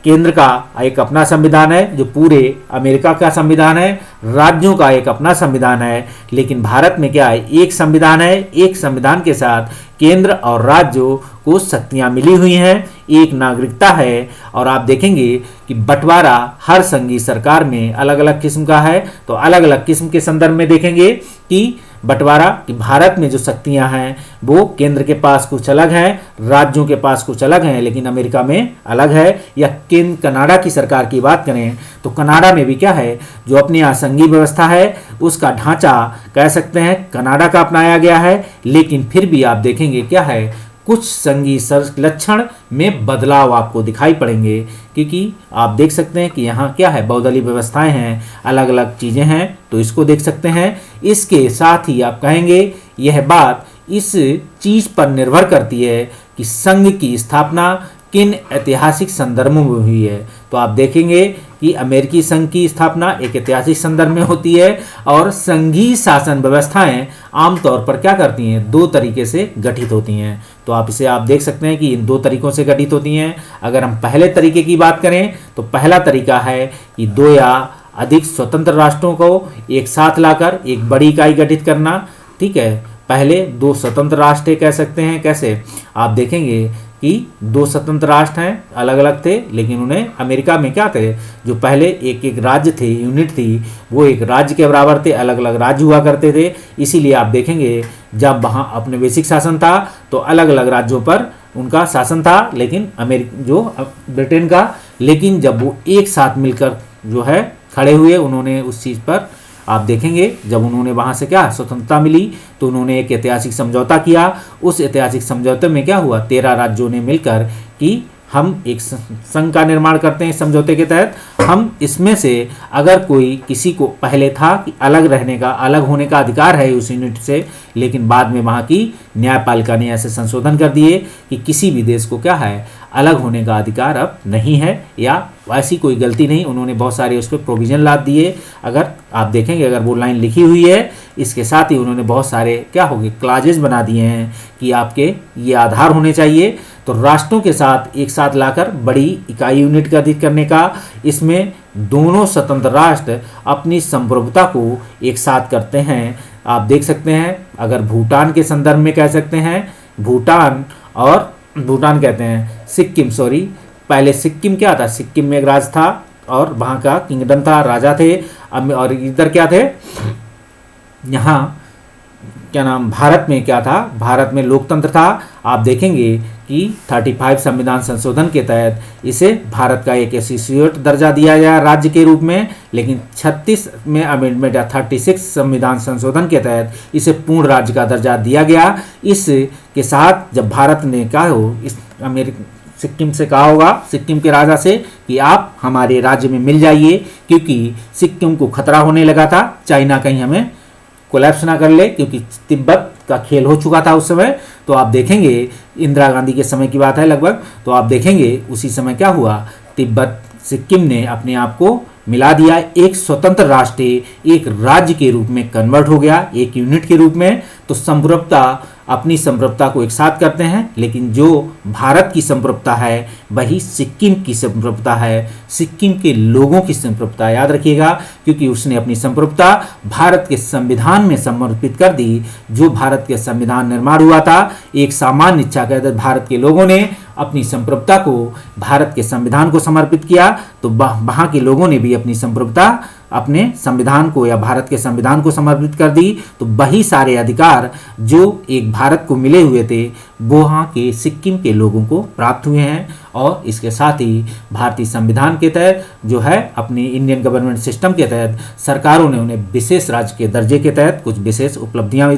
केंद्र का एक अपना संविधान है जो पूरे अमेरिका का संविधान है, राज्यों का एक अपना संविधान है। लेकिन भारत में क्या है, एक संविधान है, एक संविधान के साथ केंद्र और राज्यों को शक्तियां मिली हुई हैं, एक नागरिकता है। और आप देखेंगे कि बंटवारा हर संघीय सरकार में अलग अलग किस्म का है। तो अलग अलग किस्म के संदर्भ में देखेंगे कि बंटवारा कि भारत में जो शक्तियां हैं वो केंद्र के पास कुछ अलग हैं, राज्यों के पास कुछ अलग हैं, लेकिन अमेरिका में अलग है। या कनाडा की सरकार की बात करें तो कनाडा में भी क्या है, जो अपनी यहाँ संघीय व्यवस्था है उसका ढांचा कह सकते हैं कनाडा का अपनाया गया है। लेकिन फिर भी आप देखेंगे क्या है, कुछ संघीय लक्षण में बदलाव आपको दिखाई पड़ेंगे, क्योंकि आप देख सकते हैं कि यहाँ क्या है, बहुदलीय व्यवस्थाएं हैं, अलग अलग चीज़ें हैं। तो इसको देख सकते हैं। इसके साथ ही आप कहेंगे यह बात इस चीज़ पर निर्भर करती है कि संघ की स्थापना किन ऐतिहासिक संदर्भों में हुई है। तो आप देखेंगे कि अमेरिकी संघ की स्थापना एक ऐतिहासिक संदर्भ में होती है और संघीय शासन व्यवस्थाएं आमतौर पर क्या करती हैं, दो तरीके से गठित होती हैं। तो आप इसे आप देख सकते हैं कि इन दो तरीकों से गठित होती हैं। अगर हम पहले तरीके की बात करें तो पहला तरीका है कि दो या अधिक स्वतंत्र राष्ट्रों को एक साथ लाकर एक बड़ी इकाई गठित करना। ठीक है, पहले दो स्वतंत्र राष्ट्र कह सकते हैं। कैसे, आप देखेंगे कि दो स्वतंत्र राष्ट्र हैं, अलग अलग थे, लेकिन उन्हें अमेरिका में क्या थे, जो पहले एक एक राज्य थे, यूनिट थी, वो एक राज्य के बराबर थे, अलग अलग राज्य हुआ करते थे। इसीलिए आप देखेंगे जब वहाँ अपने बेसिक शासन था तो अलग अलग राज्यों पर उनका शासन था, लेकिन जो ब्रिटेन का, लेकिन जब वो एक साथ मिलकर जो है खड़े हुए, उन्होंने उस चीज़ पर आप देखेंगे जब उन्होंने वहाँ से क्या स्वतंत्रता मिली तो उन्होंने एक ऐतिहासिक समझौता किया। उस ऐतिहासिक समझौते में क्या हुआ, 13 राज्यों ने मिलकर कि हम एक संघ का निर्माण करते हैं। समझौते के तहत हम इसमें से अगर कोई किसी को पहले था कि अलग रहने का, अलग होने का अधिकार है उस यूनिट से, लेकिन बाद में वहाँ की न्यायपालिका ने ऐसे संशोधन कर दिए कि किसी भी देश को क्या है, अलग होने का अधिकार अब नहीं है, या ऐसी कोई गलती नहीं। उन्होंने बहुत सारे उस पर प्रोविज़न ला दिए। अगर आप देखेंगे, अगर वो लाइन लिखी हुई है, इसके साथ ही उन्होंने बहुत सारे क्या हो गए क्लाजेज बना दिए हैं कि आपके ये आधार होने चाहिए। तो राष्ट्रों के साथ एक साथ लाकर बड़ी इकाई यूनिट गठित करने का, इसमें दोनों स्वतंत्र राष्ट्र अपनी संप्रभुता को एक साथ करते हैं। आप देख सकते हैं, अगर भूटान के संदर्भ में कह सकते हैं, भूटान कहते हैं सिक्किम, सॉरी, पहले सिक्किम क्या था, सिक्किम में एक राज था और वहाँ का किंगडम था, राजा थे। और इधर क्या थे, यहाँ क्या नाम, भारत में क्या था, भारत में लोकतंत्र था। आप देखेंगे कि 35 संविधान संशोधन के तहत इसे भारत का एक एसोसिएट दर्जा दिया गया राज्य के रूप में, लेकिन 36 में अमेंडमेंट या 36 संविधान संशोधन के तहत इसे पूर्ण राज्य का दर्जा दिया गया। इसके साथ जब भारत ने कहा हो, इस सिक्किम से कहा होगा, सिक्किम के राजा से, कि आप हमारे राज्य में मिल जाइए, क्योंकि सिक्किम को खतरा होने लगा था, चाइना कहीं हमें कोलैप्स ना कर ले, क्योंकि तिब्बत का खेल हो चुका था उस समय। तो आप देखेंगे इंदिरा गांधी के समय की बात है लगभग, तो आप देखेंगे उसी समय क्या हुआ, तिब्बत सिक्किम ने अपने आप को मिला दिया, एक स्वतंत्र राष्ट्र, एक राज्य के रूप में कन्वर्ट हो गया, एक यूनिट के रूप में। तो संप्रभुता, अपनी संप्रभुता को एक साथ करते हैं, लेकिन जो भारत की संप्रभुता है वही सिक्किम की संप्रभुता है, सिक्किम के लोगों की संप्रभुता, याद रखिएगा, क्योंकि उसने अपनी संप्रभुता भारत के संविधान में समर्पित कर दी। जो भारत के संविधान निर्माण हुआ था, एक सामान्य इच्छा के तहत भारत के लोगों ने अपनी संप्रभुता को भारत के संविधान को समर्पित किया, तो वहाँ के लोगों ने भी अपनी संप्रभुता अपने संविधान को या भारत के संविधान को समर्पित कर दी। तो वही सारे अधिकार जो एक भारत को मिले हुए थे वो वहाँ के सिक्किम के लोगों को प्राप्त हुए हैं। और इसके साथ ही भारतीय संविधान के तहत जो है, अपनी इंडियन गवर्नमेंट सिस्टम के तहत सरकारों ने उन्हें विशेष राज्य के दर्जे के तहत कुछ विशेष उपलब्धियाँ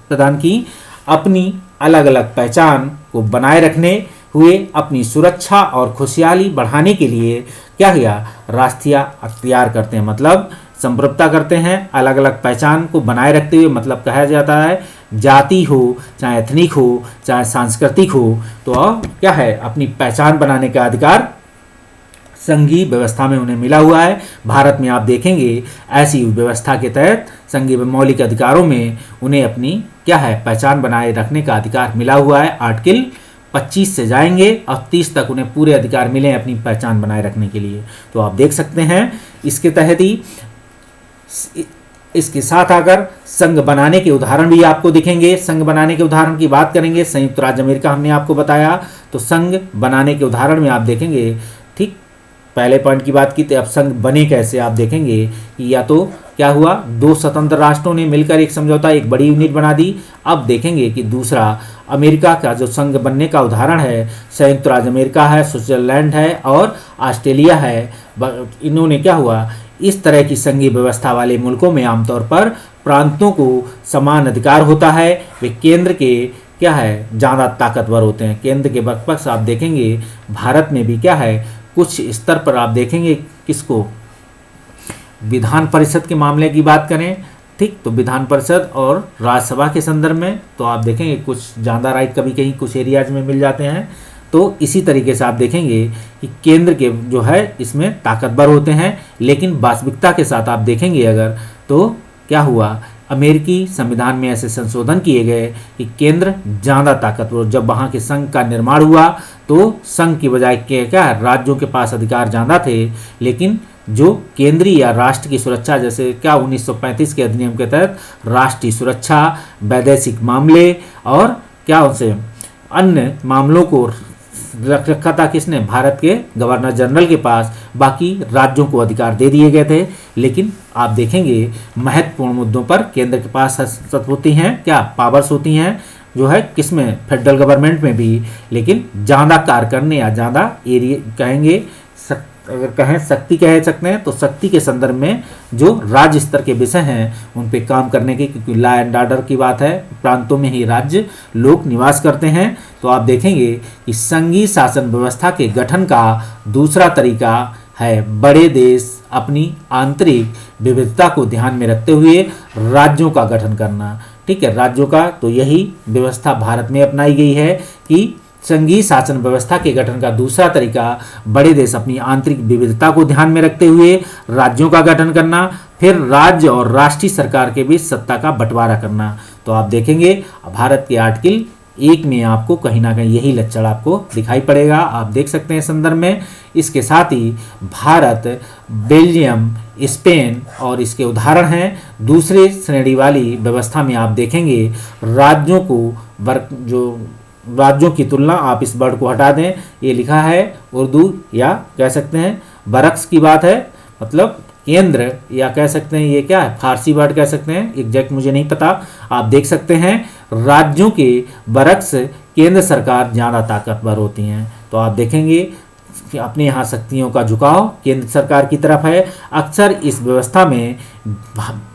प्रदान की। अपनी अलग अलग पहचान को बनाए रखने हुए, अपनी सुरक्षा और खुशहाली बढ़ाने के लिए क्या किया, राष्ट्रीय अख्तियार करते हैं, मतलब संप्रभुता करते हैं, अलग अलग पहचान को बनाए रखते हुए, मतलब कहा जाता है जाति हो, चाहे एथनिक हो, चाहे सांस्कृतिक हो, तो क्या है, अपनी पहचान बनाने का अधिकार संघीय व्यवस्था में उन्हें मिला हुआ है। भारत में आप देखेंगे ऐसी व्यवस्था के तहत संघीय मौलिक अधिकारों में उन्हें अपनी क्या है, पहचान बनाए रखने का अधिकार मिला हुआ है। आर्टिकल 25 से जाएंगे और 30 तक उन्हें पूरे अधिकार मिले अपनी पहचान बनाए रखने के लिए। तो आप देख सकते हैं इसके तहत ही, इसके साथ आकर संघ बनाने के उदाहरण भी आपको दिखेंगे। संघ बनाने के उदाहरण की बात करेंगे, संयुक्त राज्य अमेरिका हमने आपको बताया, तो संघ बनाने के उदाहरण में आप देखेंगे, ठीक पहले पॉइंट की बात की थी, अब संघ बने कैसे, आप देखेंगे कि या तो क्या हुआ, दो स्वतंत्र राष्ट्रों ने मिलकर एक समझौता, एक बड़ी यूनिट बना दी। अब देखेंगे कि दूसरा अमेरिका का जो संघ बनने का उदाहरण है, संयुक्त राज्य अमेरिका है, स्विट्जरलैंड है और ऑस्ट्रेलिया है। इन्होंने क्या हुआ, इस तरह की संघीय व्यवस्था वाले मुल्कों में आमतौर पर प्रांतों को समान अधिकार होता है, वे केंद्र के क्या है ज़्यादा ताकतवर होते हैं। केंद्र के बरपक्ष आप देखेंगे भारत में भी क्या है, कुछ स्तर पर आप देखेंगे किसको, विधान परिषद के मामले की बात करें, ठीक, तो विधान परिषद और राज्यसभा के संदर्भ में तो आप देखेंगे कुछ ज़्यादा राइट कभी कहीं कुछ एरियाज में मिल जाते हैं। तो इसी तरीके से आप देखेंगे कि केंद्र के जो है इसमें ताकतवर होते हैं, लेकिन वास्तविकता के साथ आप देखेंगे अगर, तो क्या हुआ, अमेरिकी संविधान में ऐसे संशोधन किए गए कि केंद्र ज़्यादा ताकतवर, जब वहाँ के संघ का निर्माण हुआ तो संघ की बजाय क्या राज्यों के पास अधिकार ज़्यादा थे, लेकिन जो केंद्रीय या राष्ट्र की सुरक्षा, जैसे क्या 1935 के अधिनियम के तहत राष्ट्रीय सुरक्षा, वैदेशिक मामले और क्या उनसे अन्य मामलों को रख रखा था किसने, भारत के गवर्नर जनरल के पास, बाकी राज्यों को अधिकार दे दिए गए थे। लेकिन आप देखेंगे महत्वपूर्ण मुद्दों पर केंद्र के पास सत्ता होती हैं, क्या पावर्स होती हैं, जो है किसमें, फेडरल गवर्नमेंट में भी, लेकिन ज़्यादा कार्य करने या ज़्यादा एरिया कहेंगे अगर कहें शक्ति कह सकते हैं, तो शक्ति के संदर्भ में जो राज्य स्तर के विषय हैं उन पे काम करने के, क्योंकि लॉ एंड ऑर्डर की बात है, प्रांतों में ही राज्य लोग निवास करते हैं। तो आप देखेंगे कि संघीय शासन व्यवस्था के गठन का दूसरा तरीका है बड़े देश अपनी आंतरिक विविधता को ध्यान में रखते हुए राज्यों का गठन करना। ठीक है, राज्यों का, तो यही व्यवस्था भारत में अपनाई गई है कि संघीय शासन व्यवस्था के गठन का दूसरा तरीका बड़े देश अपनी आंतरिक विविधता को ध्यान में रखते हुए राज्यों का गठन करना, फिर राज्य और राष्ट्रीय सरकार के बीच सत्ता का बंटवारा करना। तो आप देखेंगे भारत के आर्टिकल 1 में आपको कहीं ना कहीं यही लक्षण आपको दिखाई पड़ेगा, आप देख सकते हैं संदर्भ में। इसके साथ ही भारत, बेल्जियम, स्पेन और इसके उदाहरण हैं। दूसरे श्रेणी वाली व्यवस्था में आप देखेंगे राज्यों को राज्यों की तुलना, आप इस वर्ड को हटा दें, ये लिखा है उर्दू, या कह सकते हैं बरक्स की बात है, मतलब केंद्र, या कह सकते हैं ये क्या है, फारसी वर्ड कह सकते हैं, एग्जैक्ट मुझे नहीं पता। आप देख सकते हैं राज्यों के बरक्स केंद्र सरकार ज़्यादा ताकतवर होती हैं। तो आप देखेंगे कि अपने यहाँ शक्तियों का झुकाव केंद्र सरकार की तरफ है। अक्सर इस व्यवस्था में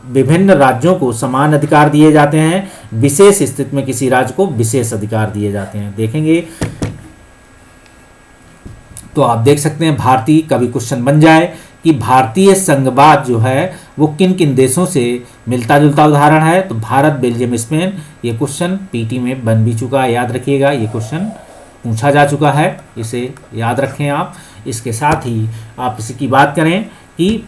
विभिन्न राज्यों को समान अधिकार दिए जाते हैं, विशेष स्थिति में किसी राज्य को विशेष अधिकार दिए जाते हैं। देखेंगे तो आप देख सकते हैं भारतीय, कभी क्वेश्चन बन जाए कि भारतीय संघवाद जो है वो किन किन देशों से मिलता जुलता उदाहरण है, तो भारत, बेल्जियम, स्पेन। ये क्वेश्चन पीटी में बन भी चुका है, याद रखिएगा, ये क्वेश्चन पूछा जा चुका है, इसे याद रखें आप। इसके साथ ही आप इसकी बात करें कि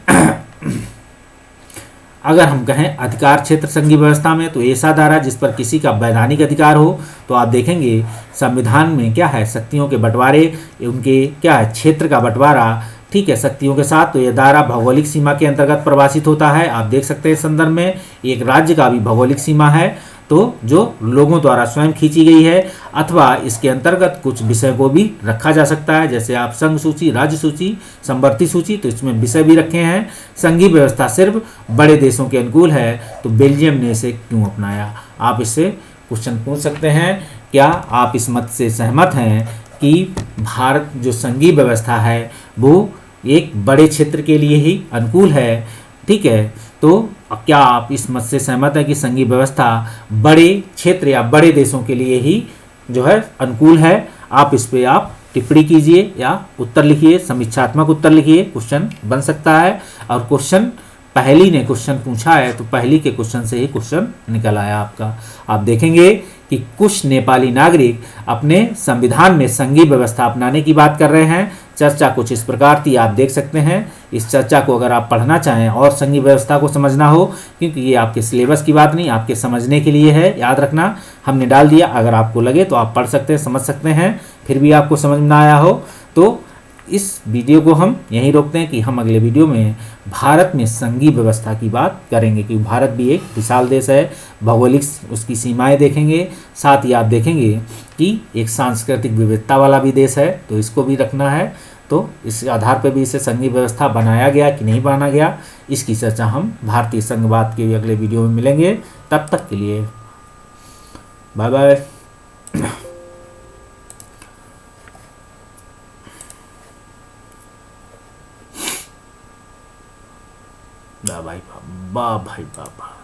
अगर हम कहें अधिकार क्षेत्र संघीय व्यवस्था में, तो ऐसा धारा जिस पर किसी का वैधानिक अधिकार हो, तो आप देखेंगे संविधान में क्या है, शक्तियों के बंटवारे, उनके क्या है, क्षेत्र का बंटवारा। ठीक है, शक्तियों के साथ, तो यह दायरा भौगोलिक सीमा के अंतर्गत परिभाषित होता है। आप देख सकते हैं संदर्भ में एक राज्य का भी भौगोलिक सीमा है, तो जो लोगों द्वारा स्वयं खींची गई है, अथवा इसके अंतर्गत कुछ विषय को भी रखा जा सकता है, जैसे आप संघ सूची, राज्य सूची, समवर्ती सूची, तो इसमें विषय भी रखे हैं। संघीय व्यवस्था सिर्फ बड़े देशों के अनुकूल है, तो बेल्जियम ने इसे क्यों अपनाया? आप इससे क्वेश्चन पूछ सकते हैं। क्या आप इस मत से सहमत हैं कि भारत जो संघीय व्यवस्था है वो एक बड़े क्षेत्र के लिए ही अनुकूल है? ठीक है, तो क्या आप इस मत से सहमत हैं कि संघीय व्यवस्था बड़े क्षेत्र या बड़े देशों के लिए ही जो है अनुकूल है? आप इस पे आप टिप्पणी कीजिए या उत्तर लिखिए, समीक्षात्मक उत्तर लिखिए, क्वेश्चन बन सकता है। और क्वेश्चन पहली ने क्वेश्चन पूछा है, तो पहली के क्वेश्चन से ही क्वेश्चन निकल आया आपका। आप देखेंगे कि कुछ नेपाली नागरिक अपने संविधान में संघीय व्यवस्था अपनाने की बात कर रहे हैं। चर्चा कुछ इस प्रकार थी, आप देख सकते हैं। इस चर्चा को अगर आप पढ़ना चाहें और संघीय व्यवस्था को समझना हो, क्योंकि ये आपके सिलेबस की बात नहीं, आपके समझने के लिए है, याद रखना, हमने डाल दिया। अगर आपको लगे तो आप पढ़ सकते हैं, समझ सकते हैं, फिर भी आपको समझ में ना आया हो तो इस वीडियो को हम यहीं रोकते हैं कि हम अगले वीडियो में भारत में संघीय व्यवस्था की बात करेंगे, क्योंकि भारत भी एक विशाल देश है, भौगोलिक उसकी सीमाएं देखेंगे, साथ ही आप देखेंगे कि एक सांस्कृतिक विविधता वाला भी देश है, तो इसको भी रखना है। तो इस आधार पर भी इसे संघीय व्यवस्था बनाया गया कि नहीं बनाया गया, इसकी चर्चा हम भारतीय संघवाद के अगले वीडियो में मिलेंगे। तब तक के लिए बाय बाय। भाई बाबा, भाई बाबा।